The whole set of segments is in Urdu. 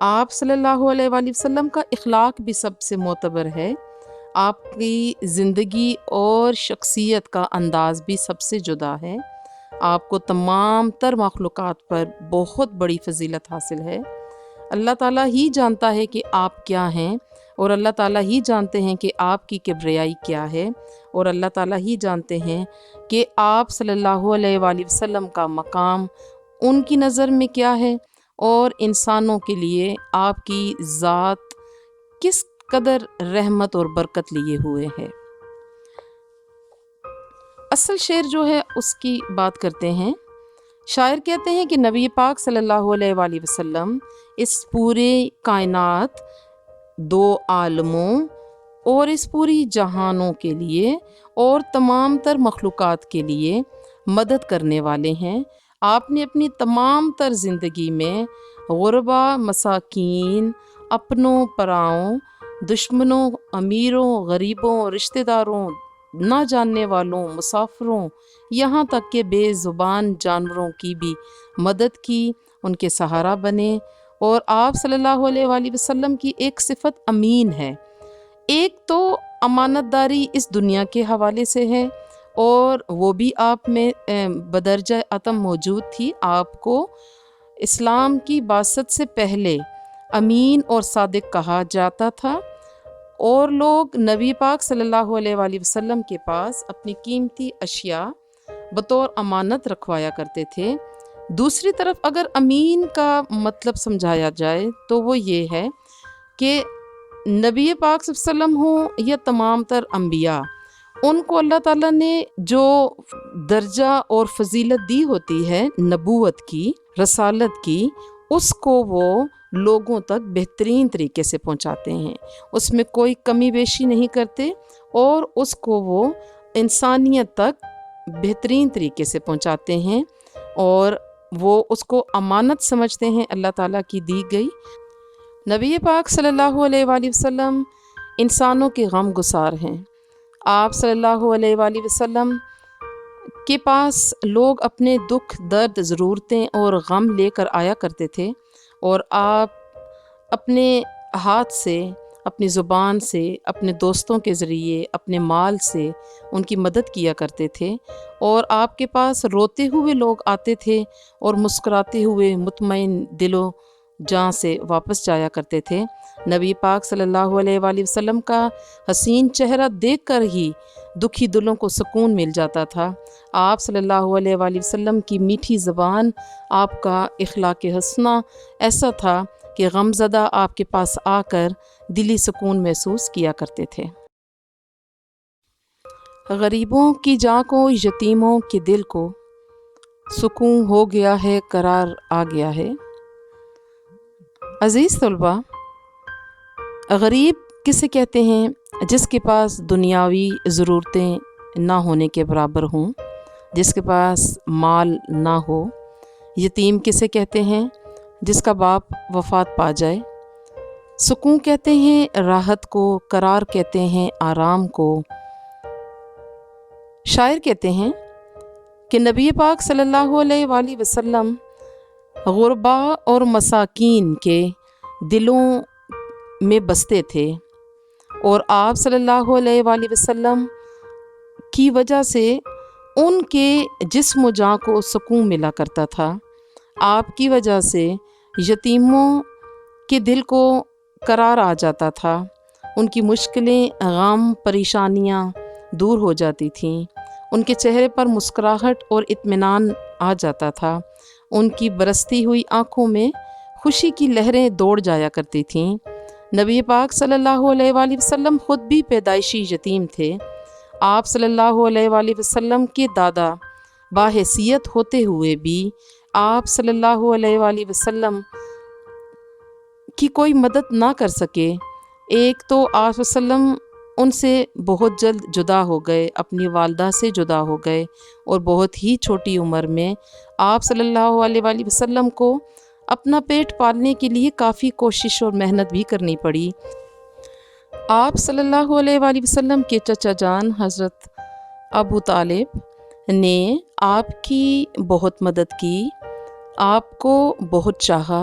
آپ صلی اللہ علیہ وآلہ وسلم کا اخلاق بھی سب سے معتبر ہے، آپ کی زندگی اور شخصیت کا انداز بھی سب سے جدا ہے، آپ کو تمام تر مخلوقات پر بہت بڑی فضیلت حاصل ہے۔ اللہ تعالیٰ ہی جانتا ہے کہ آپ کیا ہیں، اور اللہ تعالیٰ ہی جانتے ہیں کہ آپ کی کبریائی کیا ہے، اور اللہ تعالیٰ ہی جانتے ہیں کہ آپ صلی اللہ علیہ وآلہ وسلم کا مقام ان کی نظر میں کیا ہے، اور انسانوں کے لیے آپ کی ذات کس قدر رحمت اور برکت لیے ہوئے ہے۔ اصل شعر جو ہے اس کی بات کرتے ہیں۔ شاعر کہتے ہیں کہ نبی پاک صلی اللہ علیہ وآلہ وسلم اس پورے کائنات، دو عالموں اور اس پوری جہانوں کے لیے اور تمام تر مخلوقات کے لیے مدد کرنے والے ہیں۔ آپ نے اپنی تمام تر زندگی میں غربا، مساکین، اپنوں پراؤں، دشمنوں، امیروں، غریبوں، رشتہ داروں، نہ جاننے والوں، مسافروں، یہاں تک کہ بے زبان جانوروں کی بھی مدد کی، ان کے سہارا بنے۔ اور آپ صلی اللہ علیہ وآلہ وسلم کی ایک صفت امین ہے۔ ایک تو امانت داری اس دنیا کے حوالے سے ہے، اور وہ بھی آپ میں بدرجہ اتم موجود تھی۔ آپ کو اسلام کی بعثت سے پہلے امین اور صادق کہا جاتا تھا، اور لوگ نبی پاک صلی اللہ علیہ وآلہ وسلم کے پاس اپنی قیمتی اشیاء بطور امانت رکھوایا کرتے تھے۔ دوسری طرف اگر امین کا مطلب سمجھایا جائے تو وہ یہ ہے کہ نبی پاک صلی اللہ علیہ وسلم ہوں یا تمام تر انبیاء، ان کو اللہ تعالیٰ نے جو درجہ اور فضیلت دی ہوتی ہے نبوت کی، رسالت کی، اس کو وہ لوگوں تک بہترین طریقے سے پہنچاتے ہیں، اس میں کوئی کمی بیشی نہیں کرتے، اور اس کو وہ انسانیت تک بہترین طریقے سے پہنچاتے ہیں، اور وہ اس کو امانت سمجھتے ہیں اللہ تعالیٰ کی دی گئی۔ نبی پاک صلی اللہ علیہ وآلہ وسلم انسانوں کے غم گسار ہیں۔ آپ صلی اللہ علیہ وآلہ وسلم کے پاس لوگ اپنے دکھ، درد، ضرورتیں اور غم لے کر آیا کرتے تھے، اور آپ اپنے ہاتھ سے، اپنی زبان سے، اپنے دوستوں کے ذریعے، اپنے مال سے ان کی مدد کیا کرتے تھے، اور آپ کے پاس روتے ہوئے لوگ آتے تھے اور مسکراتے ہوئے مطمئن دل و جاں سے واپس جایا کرتے تھے۔ نبی پاک صلی اللہ علیہ وآلہ وسلم کا حسین چہرہ دیکھ کر ہی دکھی دلوں کو سکون مل جاتا تھا۔ آپ صلی اللہ علیہ وآلہ وسلم کی میٹھی زبان، آپ کا اخلاق حسنہ ایسا تھا کہ غمزدہ آپ کے پاس آ کر دلی سکون محسوس کیا کرتے تھے۔ غریبوں کی جاں کو، یتیموں کے دل کو سکون ہو گیا ہے، قرار آ گیا ہے۔ عزیز طلباء، غریب کسے کہتے ہیں؟ جس کے پاس دنیاوی ضرورتیں نہ ہونے کے برابر ہوں، جس کے پاس مال نہ ہو۔ یتیم کسے کہتے ہیں؟ جس کا باپ وفات پا جائے۔ سکون کہتے ہیں راحت کو، قرار کہتے ہیں آرام کو۔ شاعر کہتے ہیں کہ نبی پاک صلی اللہ علیہ وآلہ وسلم غربا اور مساکین کے دلوں میں بستے تھے، اور آپ صلی اللہ علیہ وآلہ وسلم کی وجہ سے ان کے جسم و جاں کو سکون ملا کرتا تھا۔ آپ کی وجہ سے یتیموں کے دل کو قرار آ جاتا تھا، ان کی مشکلیں، غم، پریشانیاں دور ہو جاتی تھیں، ان کے چہرے پر مسکراہٹ اور اطمینان آ جاتا تھا، ان کی برستی ہوئی آنکھوں میں خوشی کی لہریں دوڑ جایا کرتی تھیں۔ نبی پاک صلی اللہ علیہ وآلہ وسلم خود بھی پیدائشی یتیم تھے۔ آپ صلی اللہ علیہ وآلہ وسلم کے دادا باحیثیت ہوتے ہوئے بھی آپ صلی اللہ علیہ وآلہ وسلم کی کوئی مدد نہ کر سکے۔ ایک تو آپ وسلم ان سے بہت جلد جدا ہو گئے، اپنی والدہ سے جدا ہو گئے، اور بہت ہی چھوٹی عمر میں آپ صلی اللہ علیہ وآلہ وسلم کو اپنا پیٹ پالنے کے لیے کافی کوشش اور محنت بھی کرنی پڑی۔ آپ صلی اللہ علیہ وآلہ وسلم کے چچا جان حضرت ابو طالب نے آپ کی بہت مدد کی، آپ کو بہت چاہا،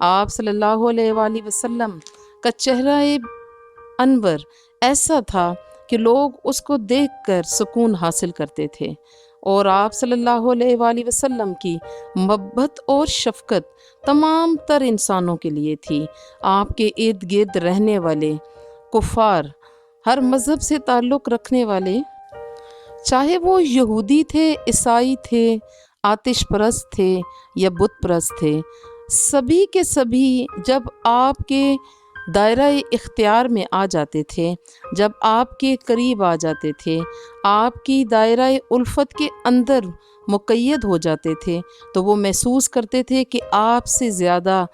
آپ صلی اللہ علیہ وآلہ وسلم کا چہرہ انور ایسا تھا کہ لوگ اس کو دیکھ کر سکون حاصل کرتے تھے، اور آپ صلی اللہ علیہ وآلہ وسلم کی محبت اور شفقت تمام تر انسانوں کے لیے تھی۔ آپ کے ارد گرد رہنے والے کفار، ہر مذہب سے تعلق رکھنے والے، چاہے وہ یہودی تھے، عیسائی تھے، آتش پرست تھے یا بت پرست تھے، سبھی کے سبھی جب آپ کے دائرہ اختیار میں آ جاتے تھے، جب آپ کے قریب آ جاتے تھے، آپ کی دائرہ الفت کے اندر مقید ہو جاتے تھے، تو وہ محسوس کرتے تھے کہ آپ سے زیادہ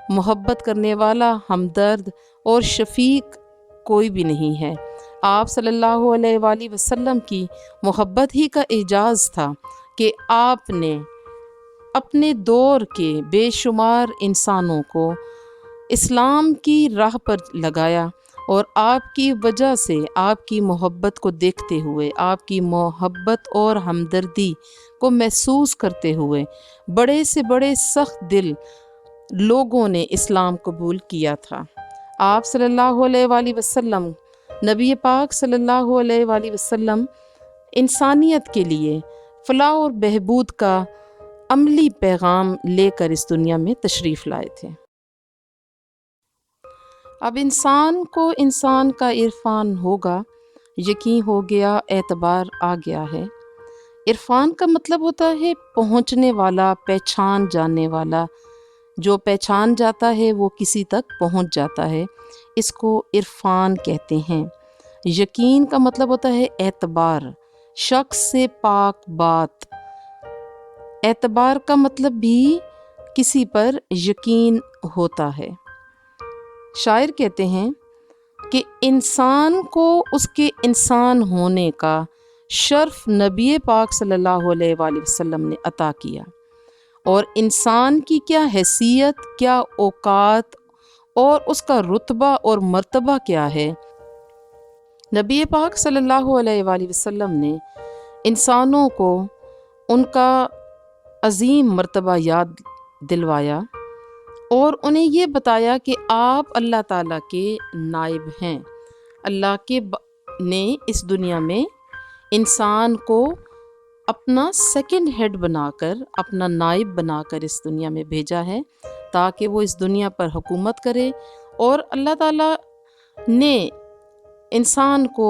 محبت کرنے والا، ہمدرد اور شفیق کوئی بھی نہیں ہے۔ آپ صلی اللہ علیہ وآلہ وسلم کی محبت ہی کا اعجاز تھا کہ آپ نے اپنے دور کے بے شمار انسانوں کو اسلام کی راہ پر لگایا، اور آپ کی وجہ سے، آپ کی محبت کو دیکھتے ہوئے، آپ کی محبت اور ہمدردی کو محسوس کرتے ہوئے بڑے سے بڑے سخت دل لوگوں نے اسلام قبول کیا تھا۔ آپ صلی اللہ علیہ وآلہ وسلم، نبی پاک صلی اللہ علیہ وآلہ وسلم انسانیت کے لیے فلاح اور بہبود کا عملی پیغام لے کر اس دنیا میں تشریف لائے تھے۔ اب انسان کو انسان کا عرفان ہوگا، یقین ہو گیا، اعتبار آ گیا ہے۔ عرفان کا مطلب ہوتا ہے پہنچنے والا، پہچان جانے والا۔ جو پہچان جاتا ہے وہ کسی تک پہنچ جاتا ہے، اس کو عرفان کہتے ہیں۔ یقین کا مطلب ہوتا ہے اعتبار، شخص سے پاک بات۔ اعتبار کا مطلب بھی کسی پر یقین ہوتا ہے۔ شاعر کہتے ہیں کہ انسان کو اس کے انسان ہونے کا شرف نبی پاک صلی اللہ علیہ وآلہ وسلم نے عطا کیا، اور انسان کی کیا حیثیت، کیا اوقات اور اس کا رتبہ اور مرتبہ کیا ہے، نبی پاک صلی اللہ علیہ وآلہ وسلم نے انسانوں کو ان کا عظیم مرتبہ یاد دلوایا، اور انہیں یہ بتایا کہ آپ اللہ تعالیٰ کے نائب ہیں۔ اللہ نے اس دنیا میں انسان کو اپنا سیکنڈ ہیڈ بنا کر، اپنا نائب بنا کر اس دنیا میں بھیجا ہے، تاکہ وہ اس دنیا پر حکومت کرے۔ اور اللہ تعالیٰ نے انسان کو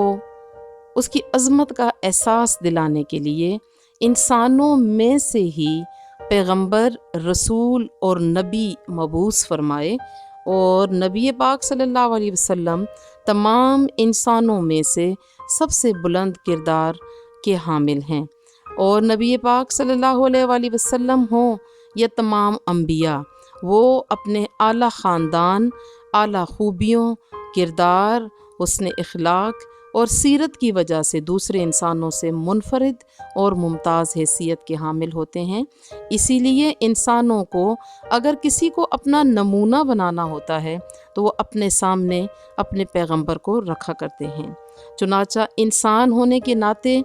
اس کی عظمت کا احساس دلانے کے لیے انسانوں میں سے ہی پیغمبر، رسول اور نبی مبعوث فرمائے، اور نبی پاک صلی اللہ علیہ وسلم تمام انسانوں میں سے سب سے بلند کردار کے حامل ہیں۔ اور نبی پاک صلی اللہ علیہ وآلہ وسلم ہوں یا تمام انبیاء، وہ اپنے اعلیٰ خاندان، اعلیٰ خوبیوں، کردار، حسن اخلاق اور سیرت کی وجہ سے دوسرے انسانوں سے منفرد اور ممتاز حیثیت کے حامل ہوتے ہیں۔ اسی لیے انسانوں کو اگر کسی کو اپنا نمونہ بنانا ہوتا ہے تو وہ اپنے سامنے اپنے پیغمبر کو رکھا کرتے ہیں۔ چنانچہ انسان ہونے کے ناطے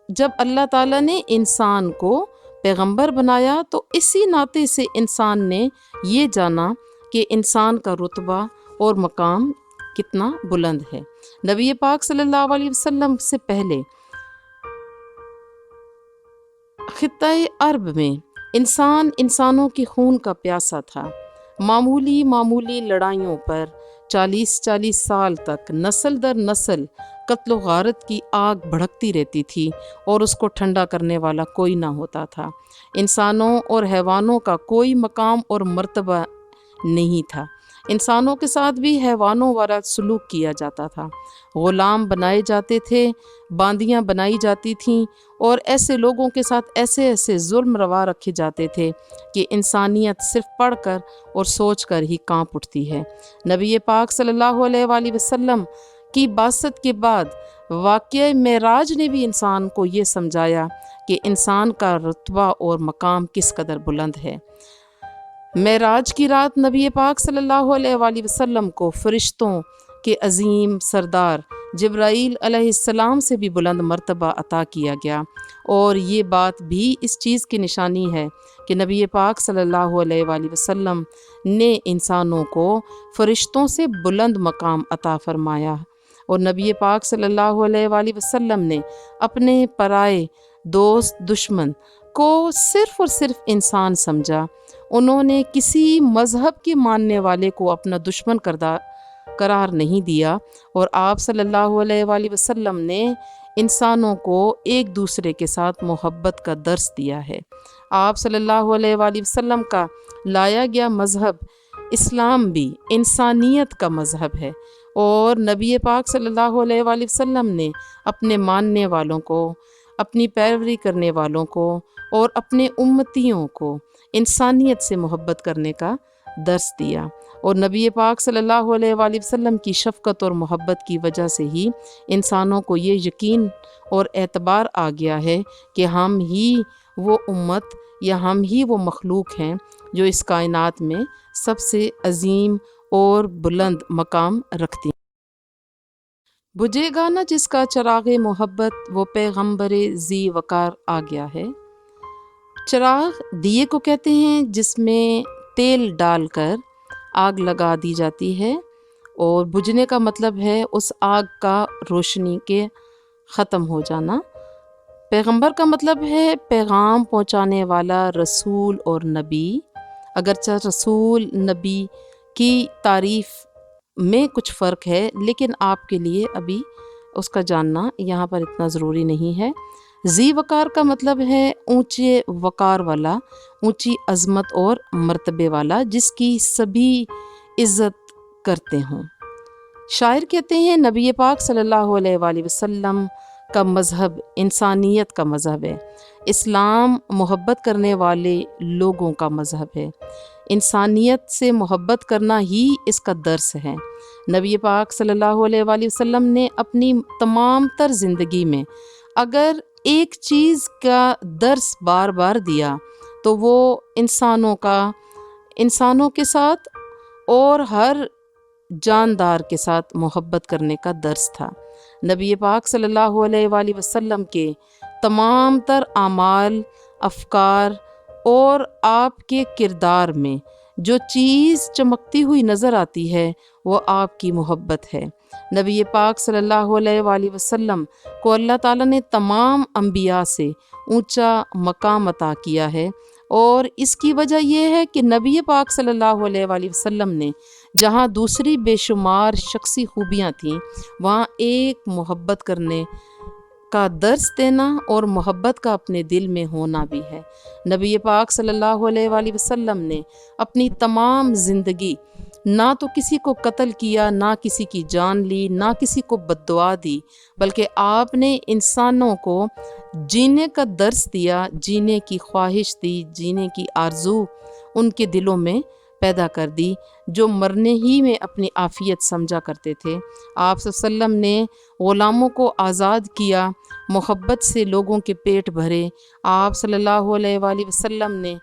جب اللہ تعالیٰ نے انسان کو پیغمبر بنایا تو اسی ناطے سے انسان نے یہ جانا کہ انسان کا رتبہ اور مقام کتنا بلند ہے۔ نبی پاک صلی اللہ علیہ وسلم سے پہلے خطۂ عرب میں انسانوں کی خون کا پیاسا تھا۔ معمولی لڑائیوں پر 40 سال تک نسل در نسل قتل و غارت کی آگ بھڑکتی رہتی تھی، اور اس کو ٹھنڈا کرنے والا کوئی نہ ہوتا تھا۔ انسانوں اور حیوانوں کا کوئی مقام اور مرتبہ نہیں تھا۔ انسانوں کے ساتھ بھی حیوانوں والا سلوک کیا جاتا تھا۔ غلام بنائے جاتے تھے، باندیاں بنائی جاتی تھیں، اور ایسے لوگوں کے ساتھ ایسے ظلم روا رکھے جاتے تھے کہ انسانیت صرف پڑھ کر اور سوچ کر ہی کانپ اٹھتی ہے۔ نبی پاک صلی اللہ علیہ وآلہ وسلم کی بعثت کے بعد واقعہ معراج نے بھی انسان کو یہ سمجھایا کہ انسان کا رتبہ اور مقام کس قدر بلند ہے۔ معراج کی رات نبی پاک صلی اللہ علیہ وآلہ وسلم کو فرشتوں کے عظیم سردار جبرائیل علیہ السلام سے بھی بلند مرتبہ عطا کیا گیا، اور یہ بات بھی اس چیز کی نشانی ہے کہ نبی پاک صلی اللہ علیہ وآلہ وسلم نے انسانوں کو فرشتوں سے بلند مقام عطا فرمایا، اور نبی پاک صلی اللہ علیہ وآلہ وسلم نے اپنے پرائے دوست دشمن کو صرف اور صرف انسان سمجھا۔ انہوں نے کسی مذہب کے ماننے والے کو اپنا دشمن قرار نہیں دیا، اور آپ صلی اللہ علیہ وآلہ وسلم نے انسانوں کو ایک دوسرے کے ساتھ محبت کا درس دیا ہے۔ آپ صلی اللہ علیہ وآلہ وسلم کا لایا گیا مذہب اسلام بھی انسانیت کا مذہب ہے، اور نبی پاک صلی اللہ علیہ وآلہ وسلم نے اپنے ماننے والوں کو، اپنی پیروی کرنے والوں کو اور اپنے امتیوں کو انسانیت سے محبت کرنے کا درس دیا، اور نبی پاک صلی اللہ علیہ وآلہ وسلم کی شفقت اور محبت کی وجہ سے ہی انسانوں کو یہ یقین اور اعتبار آ گیا ہے کہ ہم ہی وہ امت یا ہم ہی وہ مخلوق ہیں جو اس کائنات میں سب سے عظیم اور بلند مقام رکھتی ہیں۔ بجھے گا نہ جس کا چراغ محبت، وہ پیغمبر ذی وقار آ گیا ہے۔ چراغ دیے کو کہتے ہیں جس میں تیل ڈال کر آگ لگا دی جاتی ہے، اور بجھنے کا مطلب ہے اس آگ کا روشنی کے ختم ہو جانا۔ پیغمبر کا مطلب ہے پیغام پہنچانے والا رسول اور نبی۔ اگرچہ رسول نبی کی تعریف میں کچھ فرق ہے، لیکن آپ کے لیے ابھی اس کا جاننا یہاں پر اتنا ضروری نہیں ہے۔ ذی وقار کا مطلب ہے اونچے وقار والا، اونچی عظمت اور مرتبے والا، جس کی سبھی عزت کرتے ہوں۔ شاعر کہتے ہیں نبی پاک صلی اللہ علیہ وآلہ وسلم کا مذہب انسانیت کا مذہب ہے، اسلام محبت کرنے والے لوگوں کا مذہب ہے، انسانیت سے محبت کرنا ہی اس کا درس ہے۔ نبی پاک صلی اللہ علیہ وآلہ وسلم نے اپنی تمام تر زندگی میں اگر ایک چیز کا درس بار بار دیا تو وہ انسانوں کے ساتھ اور ہر جاندار کے ساتھ محبت کرنے کا درس تھا۔ نبی پاک صلی اللہ علیہ وآلہ وسلم کے تمام تر اعمال، افکار اور آپ کے کردار میں جو چیز چمکتی ہوئی نظر آتی ہے وہ آپ کی محبت ہے۔ نبی پاک صلی اللہ علیہ وآلہ وسلم کو اللہ تعالیٰ نے تمام انبیاء سے اونچا مقام عطا کیا ہے، اور اس کی وجہ یہ ہے کہ نبی پاک صلی اللہ علیہ وآلہ وسلم نے جہاں دوسری بے شمار شخصی خوبیاں تھیں، وہاں ایک محبت کرنے کا درس دینا اور محبت کا اپنے دل میں ہونا بھی ہے۔ نبی پاک صلی اللہ علیہ وآلہ وسلم نے اپنی تمام زندگی نہ تو کسی کو قتل کیا، نہ کسی کی جان لی، نہ کسی کو بد دعا دی، بلکہ آپ نے انسانوں کو جینے کا درس دیا، جینے کی خواہش دی، جینے کی آرزو ان کے دلوں میں پیدا کر دی، جو مرنے ہی میں اپنی عافیت سمجھا کرتے تھے۔ آپ صلی اللہ علیہ وسلم نے غلاموں کو آزاد کیا، محبت سے لوگوں کے پیٹ بھرے۔ آپ صلی اللہ علیہ وآلہ وسلم نے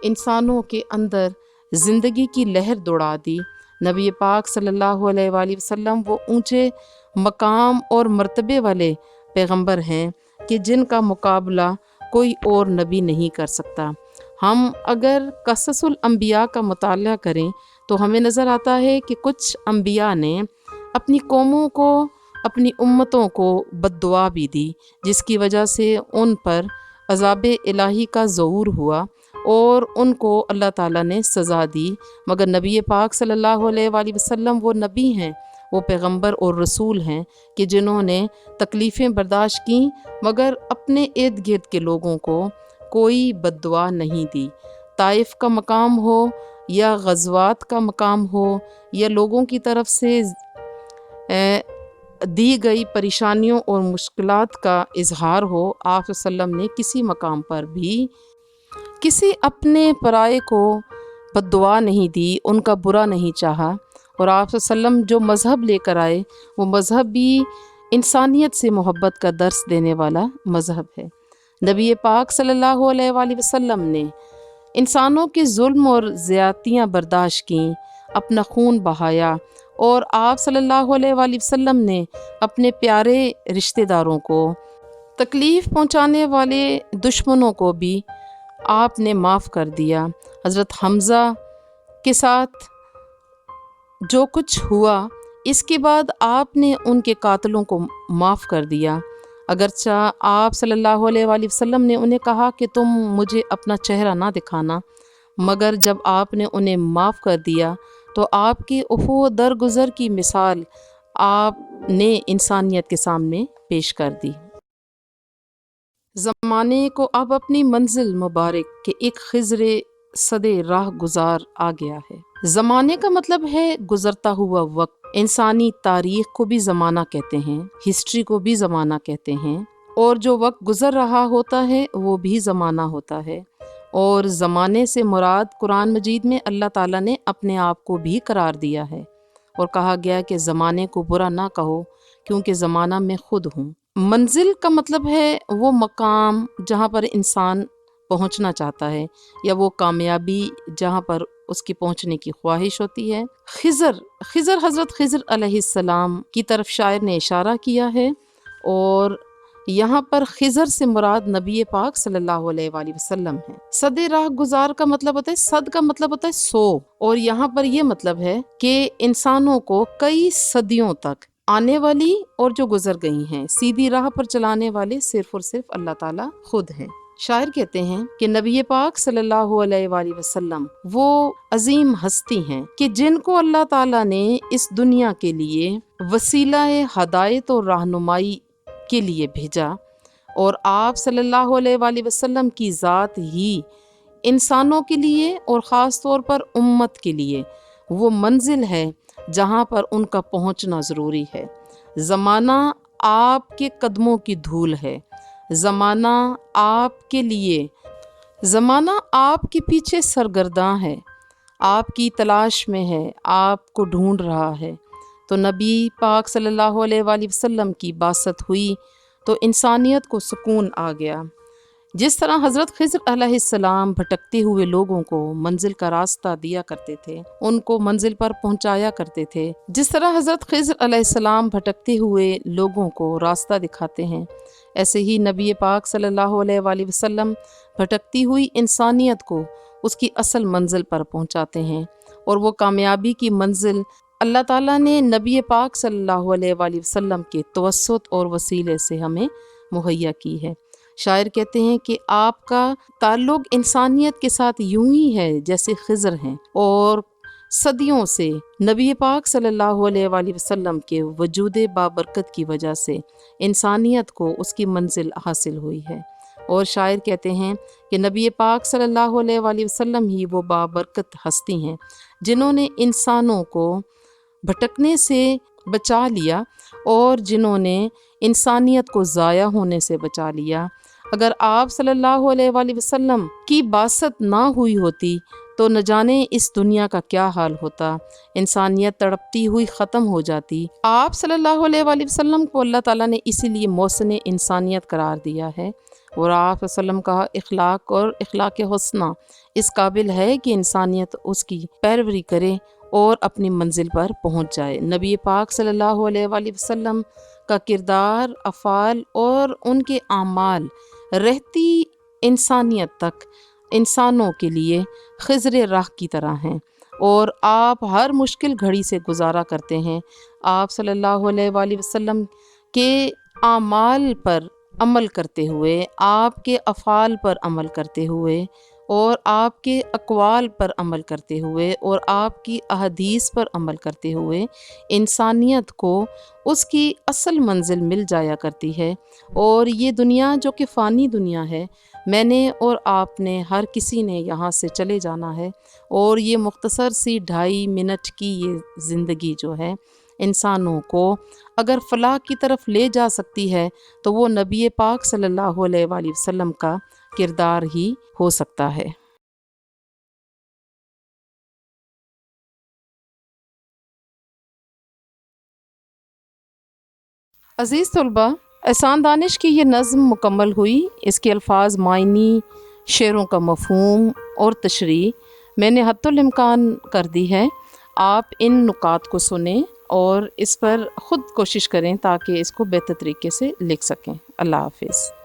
انسانوں کے اندر زندگی کی لہر دوڑا دی۔ نبی پاک صلی اللہ علیہ وآلہ وسلم وہ اونچے مقام اور مرتبے والے پیغمبر ہیں کہ جن کا مقابلہ کوئی اور نبی نہیں کر سکتا۔ ہم اگر قصص الانبیاء کا مطالعہ کریں تو ہمیں نظر آتا ہے کہ کچھ انبیاء نے اپنی قوموں کو، اپنی امتوں کو بد دعا بھی دی، جس کی وجہ سے ان پر عذاب الہی کا ظہور ہوا اور ان کو اللہ تعالیٰ نے سزا دی۔ مگر نبی پاک صلی اللہ علیہ وآلہ وسلم وہ نبی ہیں، وہ پیغمبر اور رسول ہیں کہ جنہوں نے تکلیفیں برداشت کیں، مگر اپنے ارد گرد کے لوگوں کو کوئی بد دعا نہیں دی۔ طائف کا مقام ہو یا غزوات کا مقام ہو یا لوگوں کی طرف سے دی گئی پریشانیوں اور مشکلات کا اظہار ہو، آپ صلی اللہ علیہ وسلم نے کسی مقام پر بھی کسی اپنے پرائے کو بد دعا نہیں دی، ان کا برا نہیں چاہا، اور آپ صلی اللہ علیہ وسلم جو مذہب لے کر آئے وہ مذہب بھی انسانیت سے محبت کا درس دینے والا مذہب ہے۔ نبی پاک صلی اللہ علیہ وآلہ وسلم نے انسانوں کے ظلم اور زیادتیاں برداشت کیں، اپنا خون بہایا اور آپ صلی اللہ علیہ وآلہ وسلم نے اپنے پیارے رشتہ داروں کو، تکلیف پہنچانے والے دشمنوں کو بھی آپ نے معاف کر دیا۔ حضرت حمزہ کے ساتھ جو کچھ ہوا، اس کے بعد آپ نے ان کے قاتلوں کو معاف کر دیا۔ اگرچہ آپ صلی اللہ علیہ وآلہ وسلم نے انہیں کہا کہ تم مجھے اپنا چہرہ نہ دکھانا، مگر جب آپ نے انہیں معاف کر دیا تو آپ کی عفو و درگزر کی مثال آپ نے انسانیت کے سامنے پیش کر دی۔ زمانے کو اب اپنی منزل مبارک کے ایک خضر صدے راہ گزار آ گیا ہے۔ زمانے کا مطلب ہے گزرتا ہوا وقت۔ انسانی تاریخ کو بھی زمانہ کہتے ہیں، ہسٹری کو بھی زمانہ کہتے ہیں، اور جو وقت گزر رہا ہوتا ہے وہ بھی زمانہ ہوتا ہے۔ اور زمانے سے مراد قرآن مجید میں اللہ تعالیٰ نے اپنے آپ کو بھی قرار دیا ہے اور کہا گیا کہ زمانے کو برا نہ کہو کیونکہ زمانہ میں خود ہوں۔ منزل کا مطلب ہے وہ مقام جہاں پر انسان پہنچنا چاہتا ہے، یا وہ کامیابی جہاں پر اس کی پہنچنے کی خواہش ہوتی ہے۔ خضر حضرت خضر علیہ السلام کی طرف شاعر نے اشارہ کیا ہے، اور یہاں پر خضر سے مراد نبی پاک صلی اللہ علیہ وآلہ وسلم ہے۔ صد راہ گزار کا مطلب ہوتا ہے، صد کا مطلب ہوتا ہے 100، اور یہاں پر یہ مطلب ہے کہ انسانوں کو کئی صدیوں تک آنے والی اور جو گزر گئی ہیں سیدھی راہ پر چلانے والے صرف اور صرف اللہ تعالیٰ خود ہیں۔ شاعر کہتے ہیں کہ نبی پاک صلی اللہ علیہ وآلہ وسلم وہ عظیم ہستی ہیں کہ جن کو اللہ تعالیٰ نے اس دنیا کے لیے وسیلہ ہدایت اور رہنمائی کے لیے بھیجا، اور آپ صلی اللہ علیہ وآلہ وسلم کی ذات ہی انسانوں کے لیے اور خاص طور پر امت کے لیے وہ منزل ہے جہاں پر ان کا پہنچنا ضروری ہے۔ زمانہ آپ کے قدموں کی دھول ہے، زمانہ آپ کے لیے، زمانہ آپ کے پیچھے سرگرداں ہے، آپ کی تلاش میں ہے، آپ کو ڈھونڈ رہا ہے۔ تو نبی پاک صلی اللہ علیہ وآلہ وسلم کی بعثت ہوئی تو انسانیت کو سکون آ گیا۔ جس طرح حضرت خضر علیہ السلام بھٹکتے ہوئے لوگوں کو منزل کا راستہ دیا کرتے تھے، ان کو منزل پر پہنچایا کرتے تھے، جس طرح حضرت خضر علیہ السلام بھٹکتے ہوئے لوگوں کو راستہ دکھاتے ہیں، ایسے ہی نبی پاک صلی اللہ علیہ وآلہ وسلم بھٹکتی ہوئی انسانیت کو اس کی اصل منزل پر پہنچاتے ہیں، اور وہ کامیابی کی منزل اللہ تعالیٰ نے نبی پاک صلی اللہ علیہ وآلہ وسلم کے توسط اور وسیلے سے ہمیں مہیا کی ہے۔ شاعر کہتے ہیں کہ آپ کا تعلق انسانیت کے ساتھ یوں ہی ہے جیسے خضر ہیں، اور صدیوں سے نبی پاک صلی اللہ علیہ وآلہ وسلم کے وجود بابرکت کی وجہ سے انسانیت کو اس کی منزل حاصل ہوئی ہے۔ اور شاعر کہتے ہیں کہ نبی پاک صلی اللہ علیہ وآلہ وسلم ہی وہ بابرکت ہستی ہیں جنہوں نے انسانوں کو بھٹکنے سے بچا لیا اور جنہوں نے انسانیت کو ضائع ہونے سے بچا لیا۔ اگر آپ صلی اللہ علیہ وآلہ وسلم کی بعثت نہ ہوئی ہوتی تو نہ جانے اس دنیا کا کیا حال ہوتا، انسانیت تڑپتی ہوئی ختم ہو جاتی۔ آپ صلی اللہ علیہ وآلہ وسلم کو اللہ تعالیٰ نے اسی لیے محسن انسانیت قرار دیا ہے، اور آپ صلی اللہ علیہ وسلم کا اخلاق اور اخلاق حسنہ اس قابل ہے کہ انسانیت اس کی پیروی کرے اور اپنی منزل پر پہنچ جائے۔ نبی پاک صلی اللہ علیہ وآلہ وسلم کا کردار، افعال اور ان کے اعمال رہتی انسانیت تک انسانوں کے لیے خضر راہ کی طرح ہیں، اور آپ ہر مشکل گھڑی سے گزارا کرتے ہیں۔ آپ صلی اللہ علیہ وآلہ وسلم کے اعمال پر عمل کرتے ہوئے، آپ کے افعال پر عمل کرتے ہوئے، اور آپ کے اقوال پر عمل کرتے ہوئے، اور آپ کی احادیث پر عمل کرتے ہوئے انسانیت کو اس کی اصل منزل مل جایا کرتی ہے۔ اور یہ دنیا جو کہ فانی دنیا ہے، میں نے اور آپ نے ہر کسی نے یہاں سے چلے جانا ہے، اور یہ مختصر سی 2.5 منٹ کی یہ زندگی جو ہے انسانوں کو اگر فلاح کی طرف لے جا سکتی ہے تو وہ نبی پاک صلی اللہ علیہ وآلہ وسلم کا کردار ہی ہو سکتا ہے۔ عزیز طلباء، احسان دانش کی یہ نظم مکمل ہوئی۔ اس کے الفاظ، معنی، شعروں کا مفہوم اور تشریح میں نے حد الامکان کر دی ہے۔ آپ ان نکات کو سنیں اور اس پر خود کوشش کریں تاکہ اس کو بہتر طریقے سے لکھ سکیں۔ اللہ حافظ۔